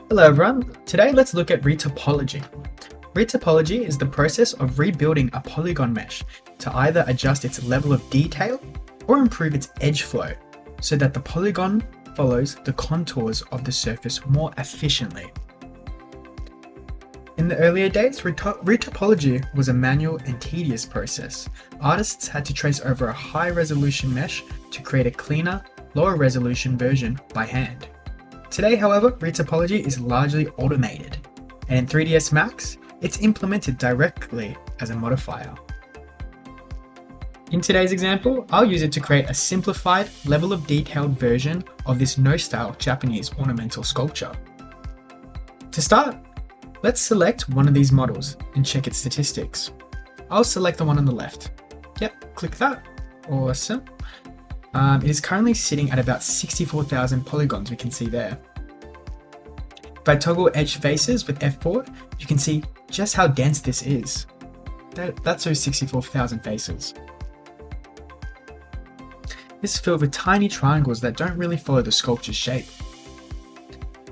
Hello everyone, today let's look at retopology. Retopology is the process of rebuilding a polygon mesh to either adjust its level of detail or improve its edge flow so that the polygon follows the contours of the surface more efficiently. In the earlier days, retopology was a manual and tedious process. Artists had to trace over a high resolution mesh to create a cleaner, lower resolution version by hand. Today, however, retopology is largely automated, and in 3ds Max, it's implemented directly as a modifier. In today's example, I'll use it to create a simplified, level of detailed version of this no-style Japanese ornamental sculpture. To start, let's select one of these models and check its statistics. I'll select the one on the left. Yep, click that. Awesome. It is currently sitting at about 64,000 polygons, we can see there. If I toggle edge faces with F4, you can see just how dense this is. That's those 64,000 faces. This is filled with tiny triangles that don't really follow the sculpture's shape.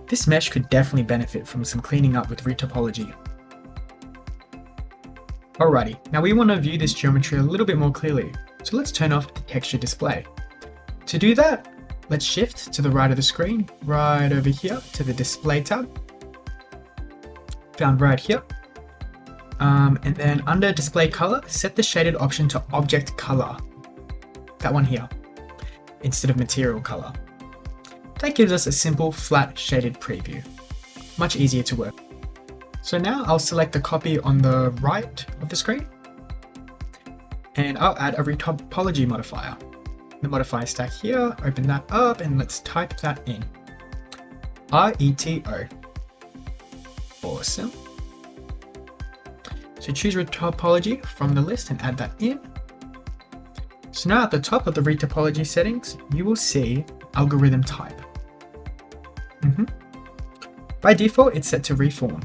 This mesh could definitely benefit from some cleaning up with retopology. Alrighty, now we want to view this geometry a little bit more clearly, so let's turn off the texture display. To do that, let's shift to the right of the screen, right over here to the display tab, found right here, and then under display color, set the shaded option to object color, that one here, instead of material color. That gives us a simple flat shaded preview, much easier to work. So now I'll select the copy on the right of the screen, and I'll add a retopology modifier. The modifier stack here, open that up, and let's type that in. RETO. Awesome. So choose retopology from the list and add that in. So now at the top of the retopology settings, you will see algorithm type. By default, it's set to reform,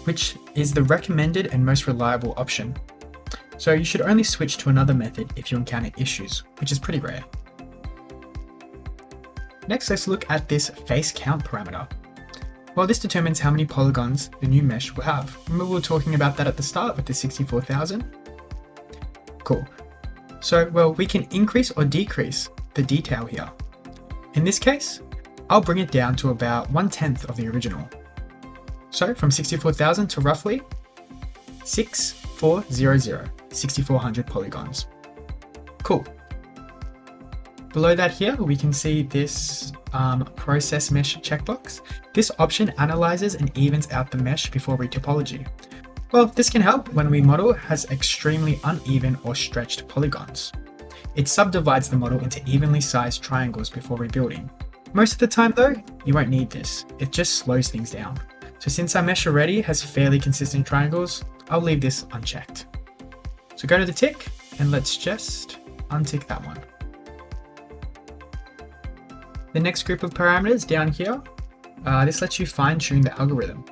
which is the recommended and most reliable option. So you should only switch to another method if you encounter issues, which is pretty rare. Next, let's look at this face count parameter. Well, this determines how many polygons the new mesh will have. Remember we were talking about that at the start with the 64,000? Cool. So, well, we can increase or decrease the detail here. In this case, I'll bring it down to about 1/10 of the original. So from 64,000 to roughly 6,400 polygons. Cool. Below that here, we can see this process mesh checkbox. This option analyzes and evens out the mesh before retopology. Well, this can help when we model has extremely uneven or stretched polygons. It subdivides the model into evenly sized triangles before rebuilding. Most of the time though, you won't need this. It just slows things down. So since our mesh already has fairly consistent triangles, I'll leave this unchecked. So go to the tick and let's just untick that one. The next group of parameters down here, this lets you fine tune the algorithm.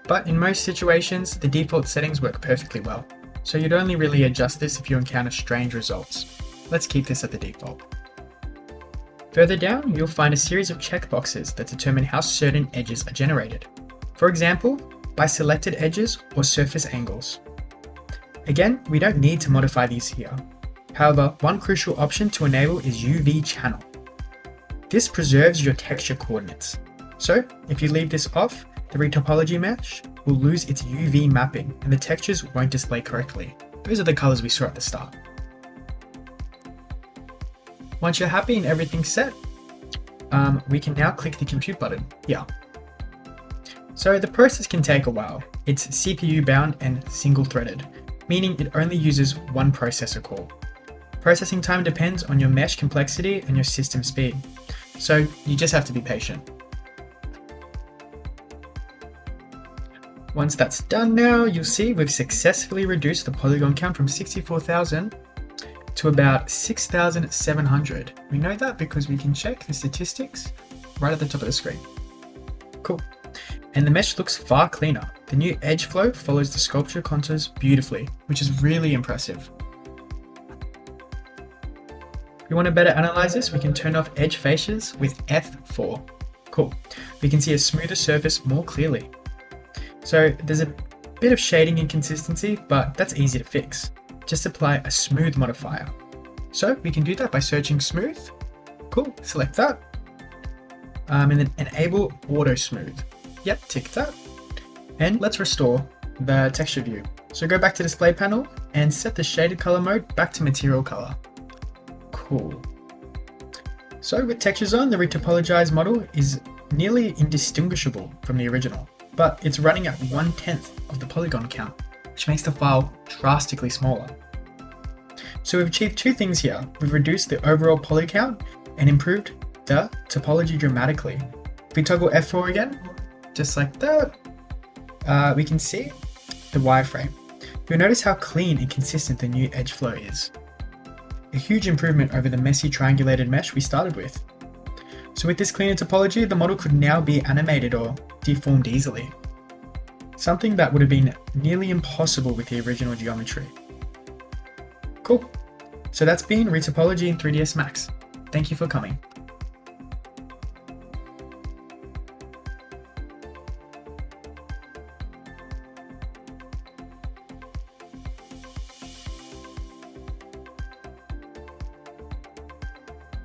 But in most situations, the default settings work perfectly well. So you'd only really adjust this if you encounter strange results. Let's keep this at the default. Further down, you'll find a series of checkboxes that determine how certain edges are generated. For example, by selected edges or surface angles. Again, we don't need to modify these here. However, one crucial option to enable is UV channel. This preserves your texture coordinates. So if you leave this off, the retopology mesh will lose its UV mapping and the textures won't display correctly. Those are the colors we saw at the start. Once you're happy and everything's set, we can now click the compute button here. So the process can take a while. It's CPU bound and single threaded, meaning it only uses one processor core. Processing time depends on your mesh complexity and your system speed, so you just have to be patient. Once that's done now, you'll see we've successfully reduced the polygon count from 64,000 to about 6,700. We know that because we can check the statistics right at the top of the screen. Cool. And the mesh looks far cleaner. The new edge flow follows the sculpture contours beautifully, which is really impressive. If we want to better analyze this, we can turn off edge faces with F4. Cool. We can see a smoother surface more clearly. So there's a bit of shading inconsistency, but that's easy to fix. Just apply a smooth modifier. So we can do that by searching smooth. Cool, select that. And then enable auto smooth. Yep, tick that. And let's restore the texture view. So go back to display panel and set the shaded color mode back to material color. Cool. So with textures on, the retopologized model is nearly indistinguishable from the original, but it's running at 1/10 of the polygon count, which makes the file drastically smaller. So we've achieved two things here. We've reduced the overall poly count and improved the topology dramatically. If we toggle F4 again, just like that, we can see the wireframe. You'll notice how clean and consistent the new edge flow is. A huge improvement over the messy triangulated mesh we started with. So with this cleaner topology, the model could now be animated or deformed easily. Something that would have been nearly impossible with the original geometry. Cool. So that's been Retopology in 3ds Max. Thank you for coming.